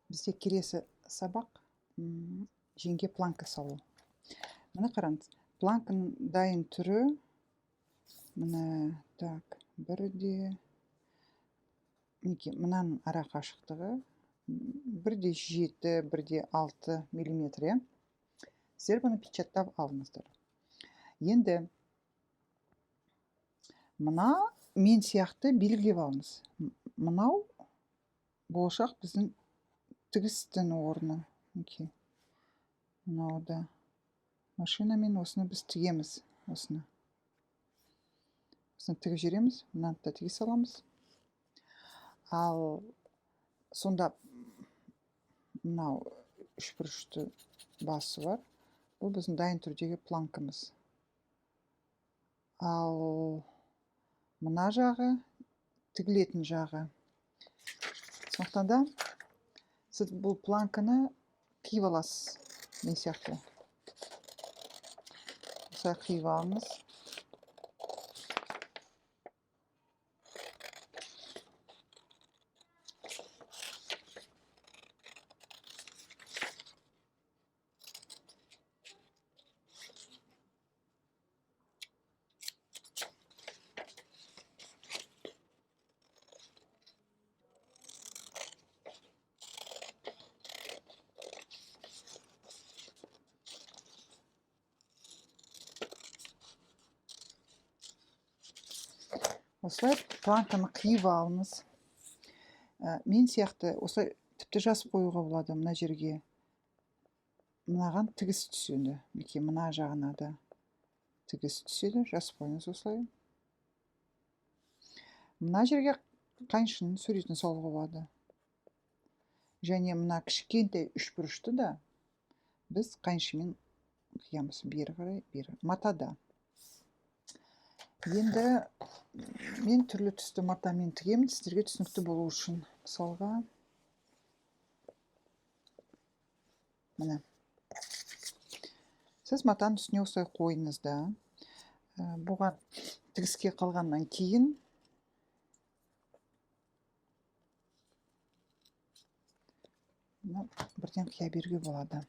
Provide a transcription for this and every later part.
Бізде келесі сабақ жеңге планка салу. Мына қараңыз, планканың дайын түрі мына так, бірде мінекей мынаның ара қашықтығы 1,7, 1,6 миллиметр, иә. Сіздер бұны печаттап алыңыздар. Енді мына мен сияқты белгілеп алыңыз. Мынау болашақ біздің тігістің орны. Мінекей. Мынау да машинамен осыны біз тігеміз. Осыны тігіп жібереміз, мынаны да тіге саламыз. Ал сонда мынау үшбұрышты басы бар. Бұл біздің дайын түрдегі планкамыз. Ал мына жағы тігілетін жағы. Сондықтан да сіз бұл планканы қиып аласыз. Мен сияқты. Осылай қиып алыңыз. Осылай планканы қиып алыңыз. Мен сияқты осылай тіпті жазып қоюға болады мына жерге. Мынаған тігіс түседі. Мінекей мына жағына да тігіс түседі. Жазып қойыңыз осылай. Мына жерге қайшының суретін салуға болады. Және мына кішкентай үшбұрышты да біз қайшымен қиямыз. Бері қарай, бері. Матада. Енді мен түрлі түсті матамен тігемін, сіздерге түсінікті болу үшін. Мысалға, міне. Сіз матаның үстіне осылай қойыңыз да, бұған тігіске қалғаннан кейін бірден қия беруге болады.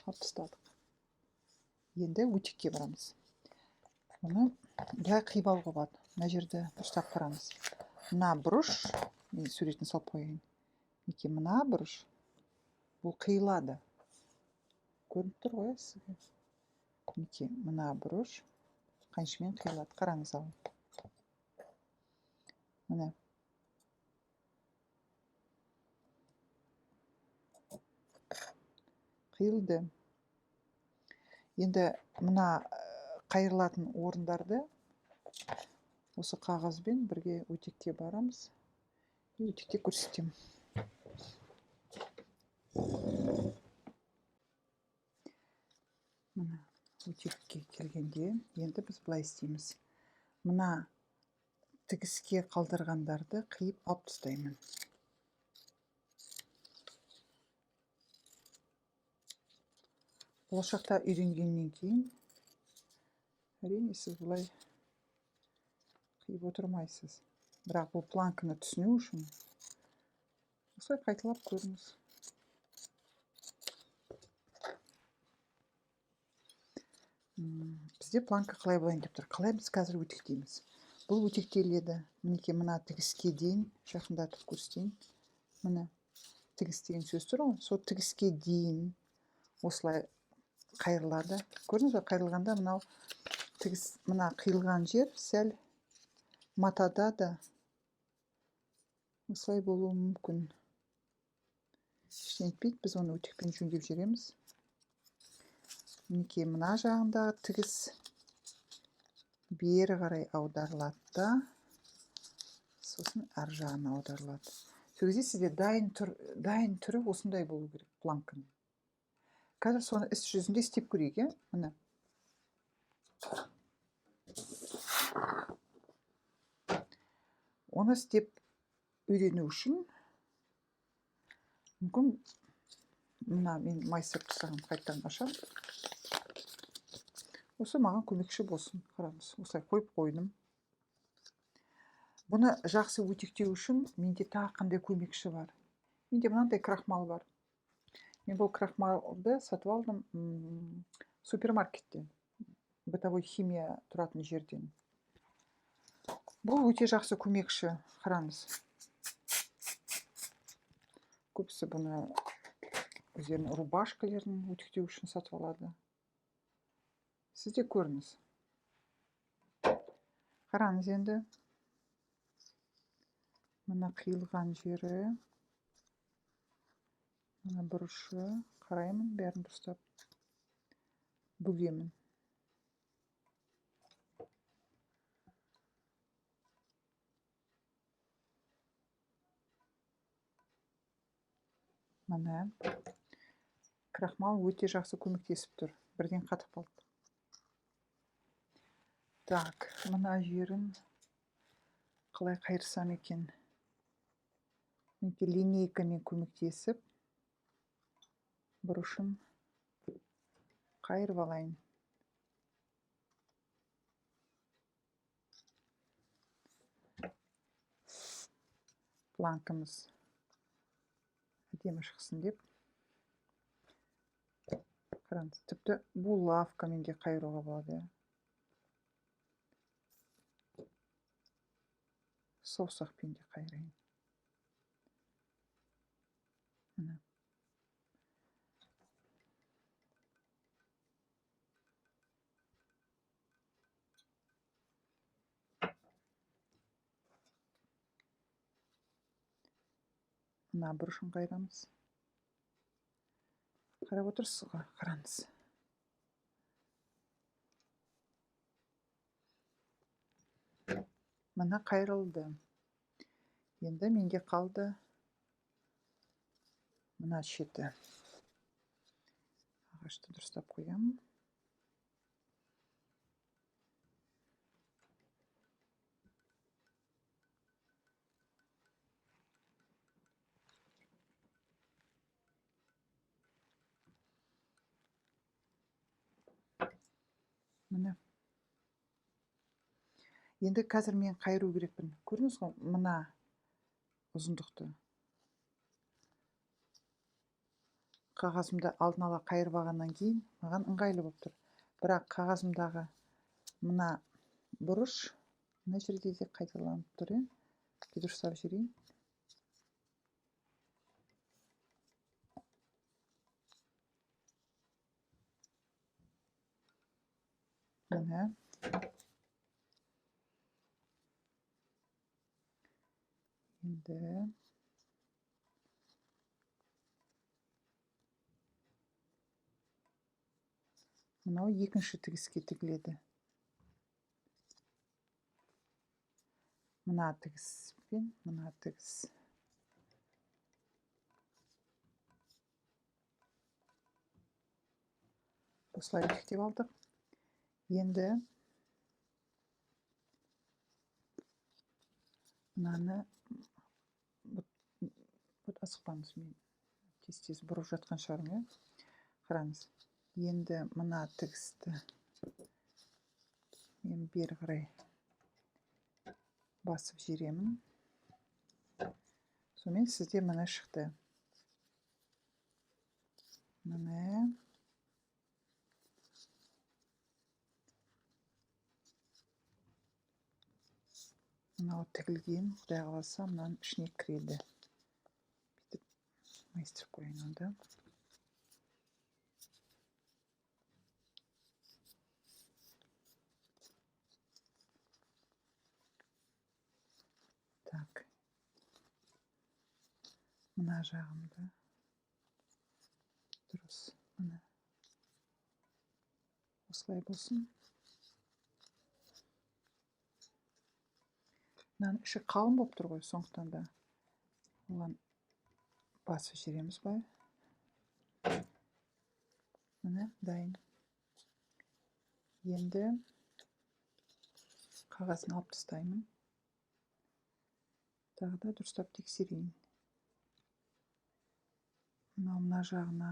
Алып тастадық. Енді өтекке барамыз. Оны былай қиып алуға болады. Мына жерді дұрыстап қараңыз. Мына бұрыш, мен суретін салып қояйын. Мінекей мына бұрыш, бұл қиылады. Көрініп тұр ғой сізге. Мінекей мына бұрыш қайшымен қиылады. Қараңыз ал. Міне. Қиылды. Енді мына қайырлатын орындарды осы қағазбен бірге өтекке барамыз. Өтекте көрсетемін. Мына өтекке келгенде енді біз былай істейміз. Мына тігіске қалдырғандарды қиып алып тастаймын. Болашақта үйренгеннен кейін әрине сіз бұлай қиып отырмайсыз. Бірақ бұл планканы түсіну үшін осылай қайталап көріңіз. Бізде планка қалай болайын деп тұр. Қалай біз қазір өтектейміз. Бұл өтектеледі. Мінекей мына тігіске дейін жақындатып көрсетейін. Міне тігіс деген сөз тұр ғой. Сол тігіске дейін осылай қайырлады. Көрдіңіз бе, қайырлағанда мынау тігіс, мына қиылған жер сәл матада да осылай болуы мүмкін. ештеңе етпейді, біз оны өтекпен жөндеп жібереміз. Мінекей мына жағында тігіс бері қарай аударылады да, сосын ар жағына аударылады. Сол кезде сізде дайын түрі осындай болу керек планканың. Қазір соны іс жүзінде істеп көрейік, иә? Міне. Оны істеп үйрену үшін мүмкін мына мен майыстырып тастаған қайттан ашам. Осы маған көмекші болсын. Қараңыз, осылай қойып қойдым. Бұны жақсы өтектеу үшін менде тағы қандай көмекші бар. Менде мынандай крахмал бар. Мен бұл крахмалды сатып алдым супермаркеттен, бытовой химия тұратын жерден. Бұл өте жақсы көмекші. Қараңыз. Көбісі бұны өздерінің рубашкалерін өтектеу үшін сатып алады. Сіз де көріңіз. Қараңыз енді. Мына қиылған жері, мына бұрышы, қараймын, бәрін дұрыстап бүгемін. Мына крахмал өте жақсы көмектесіп тұр. Бірден қатып қалды. Так, мына жерін қалай қайырсам екен? Линейкамен көмектесіп, бұрышын қайырып алайын. Планкамыз әдемі шықсын деп. Қараңыз, тіпті булавкамен де қайыруға болады. Саусақпен де қайырайын. Мына. Мына бұрышын қайырамыз. Қарап отырсыз ғой, қараңыз. Мына қайырылды. Енді менде қалды мына шеті. Ағашты дұрыстап қоямын. Міне. Енді қазір мен қайыру керекпін. Көрдіңіз ғой, мына ұзындықты. Қағазымда алдын ала қайырып алғаннан кейін маған ыңғайлы болып тұр. Бірақ қағазымдағы мына бұрыш мына жерде де қайталанып тұр. Дұрыстап жіберейін. Міне. Енді мынау екінші тігіске тігіледі. Мына тігіс пен мына тігіс. Осылай өтектеп алдық. Енді мынаны асықпаңыз, мен тез бұрып жатқан шығармын. Қараңыз. Енді мына тігісті мен бері қарай басып жіберемін. Сонымен сізде мына шықты. Мына. Мынау тігілген, құдай қаласа, мынаның ішіне кіреді. Бүйтіп майыстырып қояйын онда. Так. Мына жағымды дұрыс. Міне. Осылай болсын. Мынаның іші қалың болып тұр ғой, сондықтан да оған басып жібереміз бай. Міне, дайын. Енді қағазын алып тастаймын. Тағы да дұрыстап тексерейін. Мына жағына.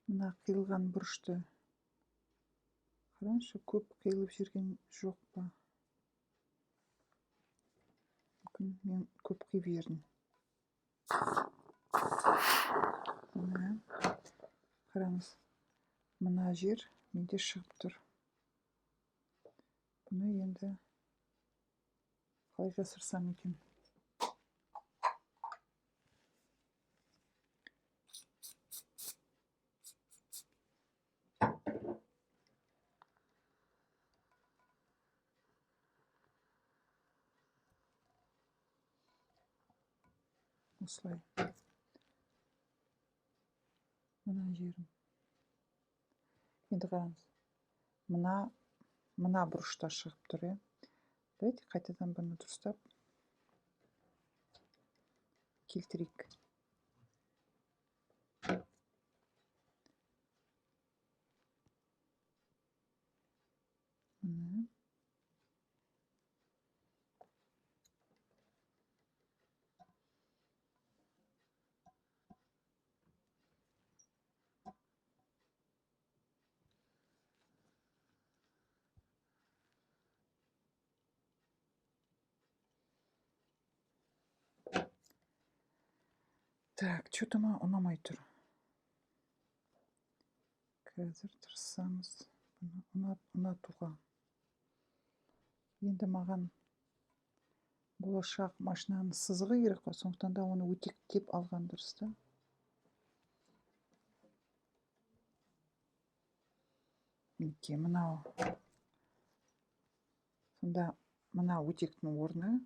Мына қиылған бұрышты. Қараңызшы, көп қиылып жүрген жоқ па? Мүмкін мен көп қиып жібердім. Мына, қараңыз, мына жер менде шығып тұр. Бұны енді қалай жасырсам екен? Осылай. Мына жерім. Енді қараңыз. Мына бұрышта шығып тұр, е. Давайте қайтадан бұны дұрыстап келтірейік. Мына. Так, что-то ұнамай тұр. Қазір тырысамыз бұны ұнатуға. Енді маған болашақ машинаның сызығы керек қой, сондықтан да оны өтектеп алған дұрыс та. Мінекей, мынау. Сонда мына өтектің орны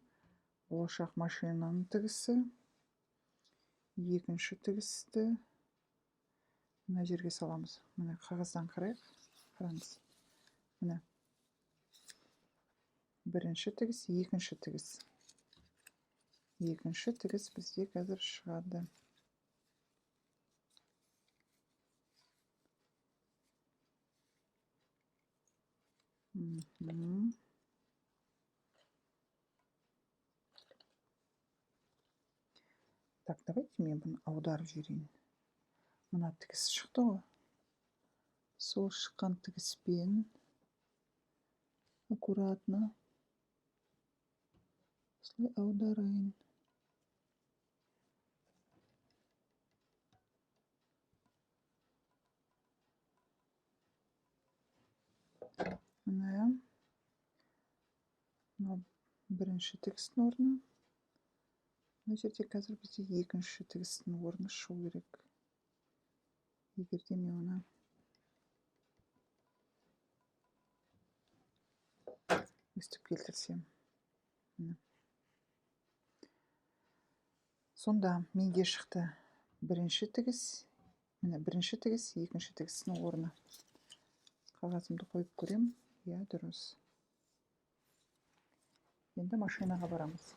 болашақ машинаның тігісі. Екінші тігісті мына жерге саламыз. Міне қағаздан қарайық. Қараңыз. Міне. Бірінші тігіс, екінші тігіс. Екінші тігіс бізде қазір шығады. Так, давайте мен бұны аударып жіберейін. Мына тігіс шықты ғой. Сол шыққан тігіспен аккуратно осылай аударайын. Мына бірінші тігістің орны. Мына жерде қазір бізде екінші тігістің орны шығу керек. Егерде мен оны өстіп келтірсем. Сонда менде шықты бірінші тігіс, міне бірінші тігіс, екінші тігістің орны. Қағазымды қойып көрем. Я, дұрыс. Енді машинаға барамыз.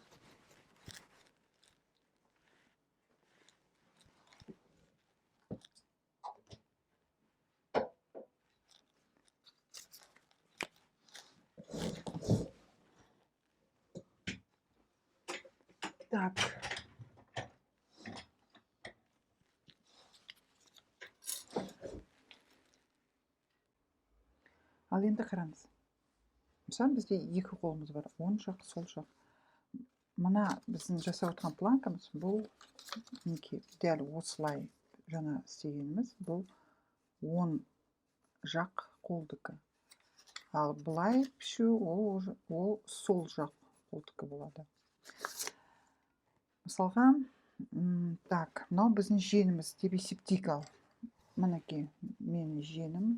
Так. Ал енді қараңыз. Мысалы бізде екі қолымыз бар. Оң жақ, сол жақ. Мына біздің жасап отырған планкамыз, бұл дәл осылай жаңа істегеніміз, бұл оң жақ қолдікі. Ал бұлай пішу, ол сол жақ қолдікі болады. Мысалға, так, мынау біздің жеңіміз деп есептейік ал. Мінекей, менің жеңім.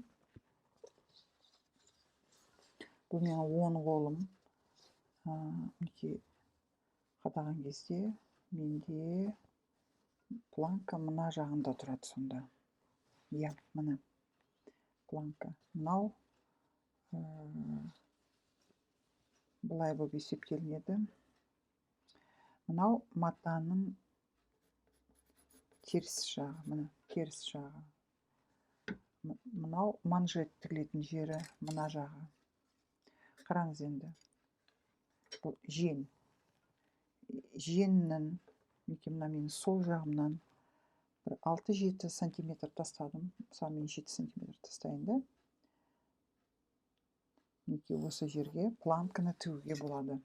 Бұл менің оң қолым. мінекей қадаған кезде менде планка мына жағында тұрады сонда. Иә, мына планка. Мынау былай болып есептелінеді. Мынау матаның теріс жағы, мына теріс жағы. Мынау манжет тігілетін жері, мына жағы. Қараңыз енді. Бұл жен. Женнің, мына менің сол жағымнан бір 6-7 сантиметр тастадым. Мысалы мен 7 сантиметр тастайын да. Мінекей осы жерге планканы тігуге болады.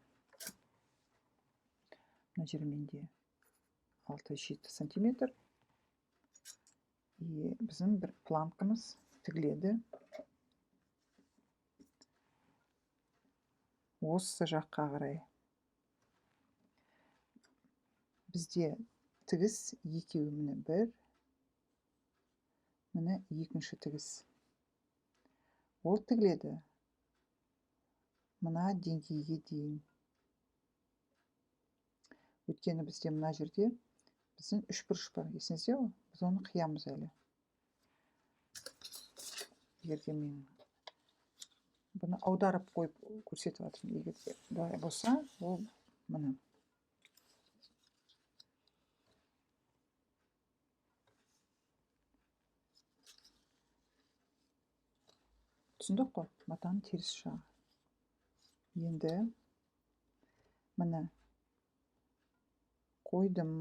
Мына жер менде 6-7 сантиметр. И біздің бір планкамыз тігіледі. Осы жаққа қарай. Бізде тігіс екеуі, міне бір, міне екінші тігіс. Ол тігіледі мына деңгейге дейін. Өйткені бізде мына жерде біздің үшбұрыш бар, есіңізде ғой? Біз оны қиямыз әлі. Егерде мен бұны аударып қойып көрсетіп жатырмын. Егерде былай болса, ол міне. Түсіндік қой? Матаның теріс жағы. Енді міне қойдым.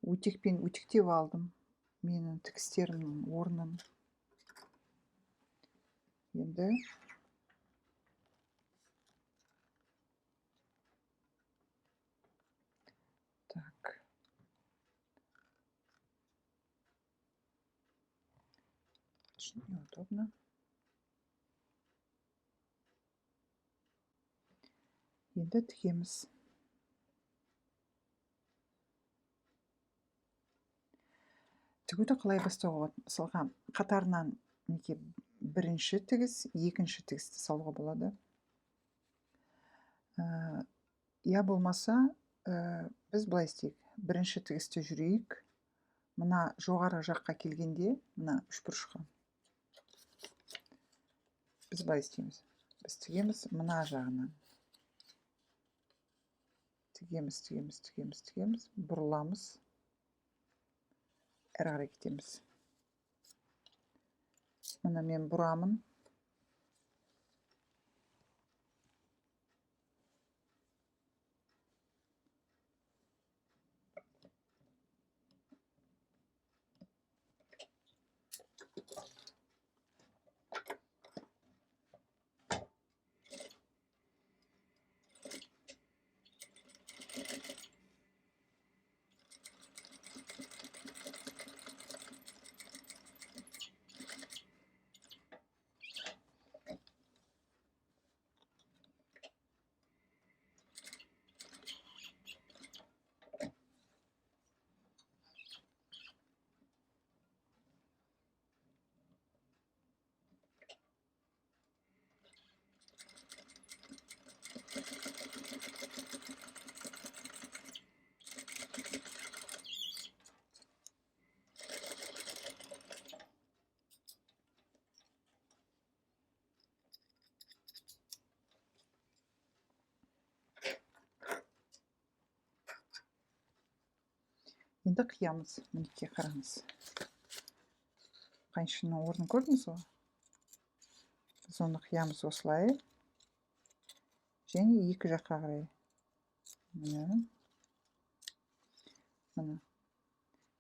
Өтекпен өтектеп алдым. Менің тігістерімнің орнын. Енді так. Очень неудобно. Енді тігеміз. Тігуді қалай бастауға болады? Мысалға, қатарынан бірінші тігіс, екінші тігісті салуға болады. Я болмаса, біз былай істейік. Бірінші тігісті жүрейік. Мына жоғары жаққа келгенде, мына үшбұрышқа. Біз былай істейміз. Біз тігеміз мына жағынан. Тігеміз. Бұрыламыз. Әрі қарай кетеміз. Мына мен бұрамын. Енді қиямыз. Мінекей қараңыз. Қайшының орнын көрдіңіз ғой? Біз оны қиямыз осылай. Және екі жаққа қарай. Міне.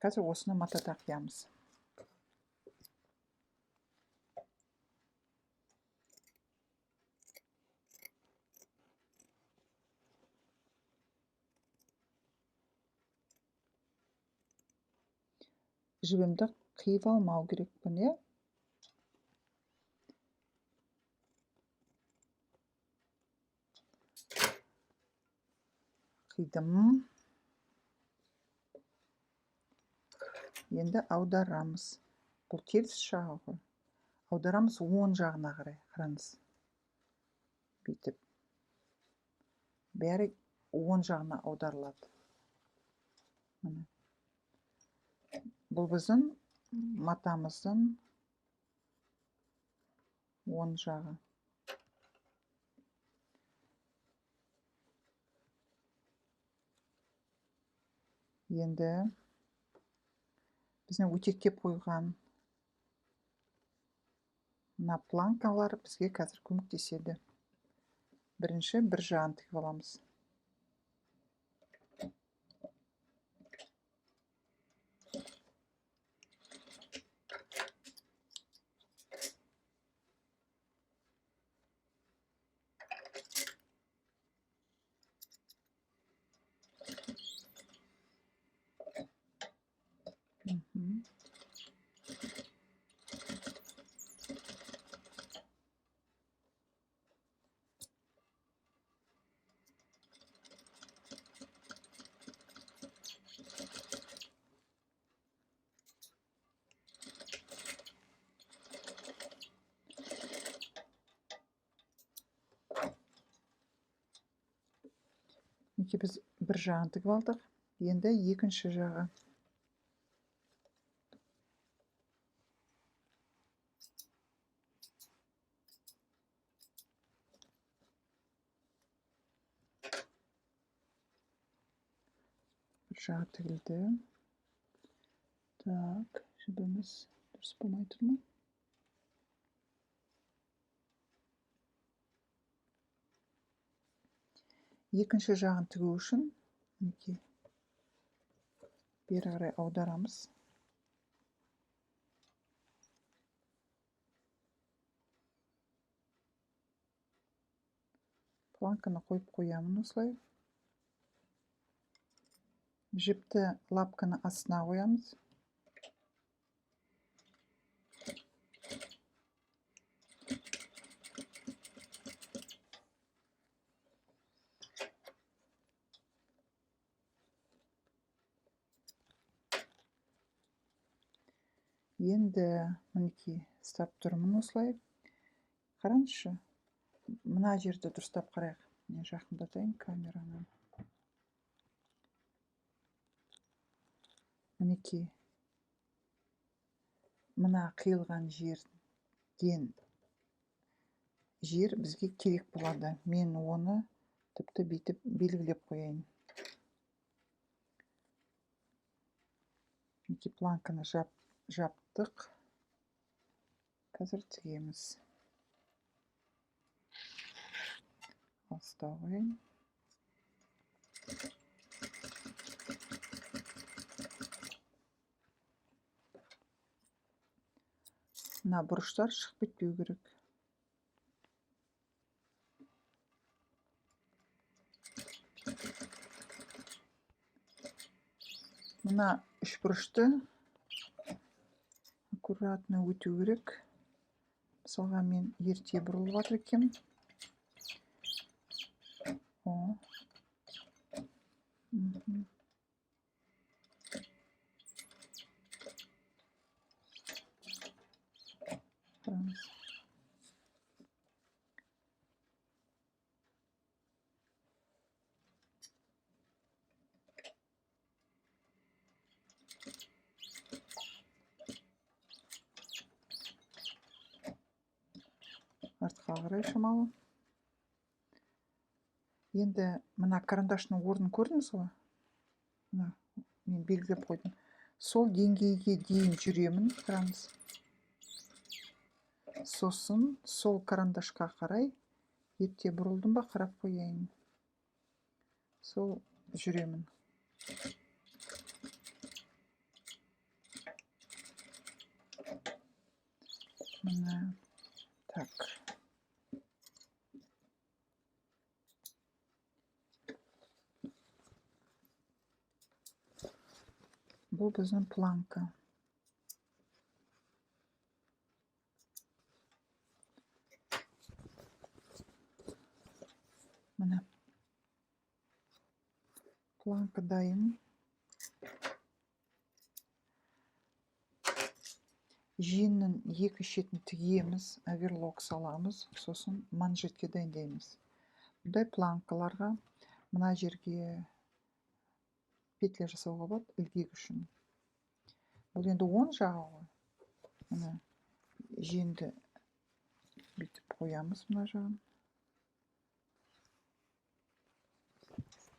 Қазір осыны матата қиямыз. Жібімді қиып алмау керекпін, е? Қидым. Енді аударамыз. Бұл теріс жағы ғой. Аударамыз оң жағына қарай. Қараңыз. бүйтіп бәрі оң жағына аударылады. Міне. Бұл біздің матамыздың оң жағы. Енді біздің өтектеп қойған мына планкалар бізге қазір көмектеседі. Бірінші бір жағын тігіп аламыз. Біз бір жағын тігіп алдық. Енді екінші жағы. Bir жағы тігілді. Так, жібіміз дұрыс болмай тұр ма? Екінші жағын тігу үшін бері қарай аударамыз. Планканы қойып қоямын осылай. Жіпті лапканы астына қоямыз. Енді мінекей ұстап тұрмын осылай. Қараңызшы. Мына жерді дұрыстап қарайық. Мен жақындатайын камераны. Мінекей. Мына қиылған жерден жер бізге керек болады. Мен оны тіпті бүйтіп белгілеп қояйын. Мінекей планканы жаптық. Қазір тігеміз. Алыстау қояйын. Мына бұрыштар шығып кетпеу керек. Мына үш бұрышты аккуратно өту керек. Мысалға мен ерте бұрылып жатыр екен. Қараңыз. Артқа қарай шамалы. Енді мына карандаштың орнын көрдіңіз ғой? Мына мен белгілеп қойдым. Сол деңгейге дейін жүремін. Қараңыз. Сосын сол карандашқа қарай ерте бұрылдым ба қарап қояйын. Сол жүремін. Мына так. Бұл біздің планка. Міне. Планка дайын. жиынның екі шетін тігеміз, оверлок саламыз, сосын манжетке дайындаймыз. Бұндай планкаларға мына жерге петля жасауға болады, ілгек үшін. Бұл енді оң жағы ғой. Мына жеңді бүйтіп қоямыз мына жағын.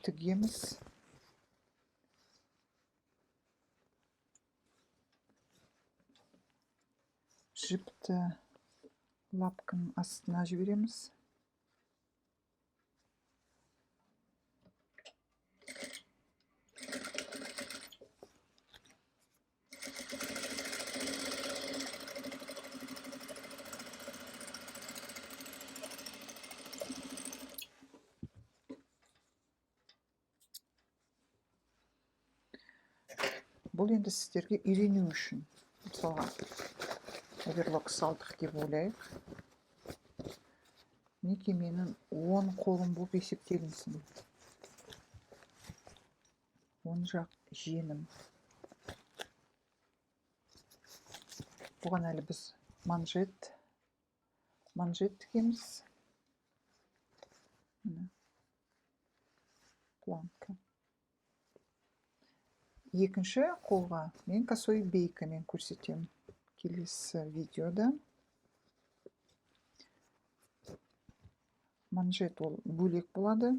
Тігеміз. Жіпті лапканың астына жібереміз. Бұл енді сіздерге үйрену үшін. Мысалға оверлок салдық деп ойлайық. Мінекей менің 10 қолым болып есептелінсін. 10 жақ жеңім. Бұған әлі біз манжет тігеміз. Планка. Екінші қолға мен косой бейкамен көрсетемін келесі видеода. Манжет ол бөлек болады.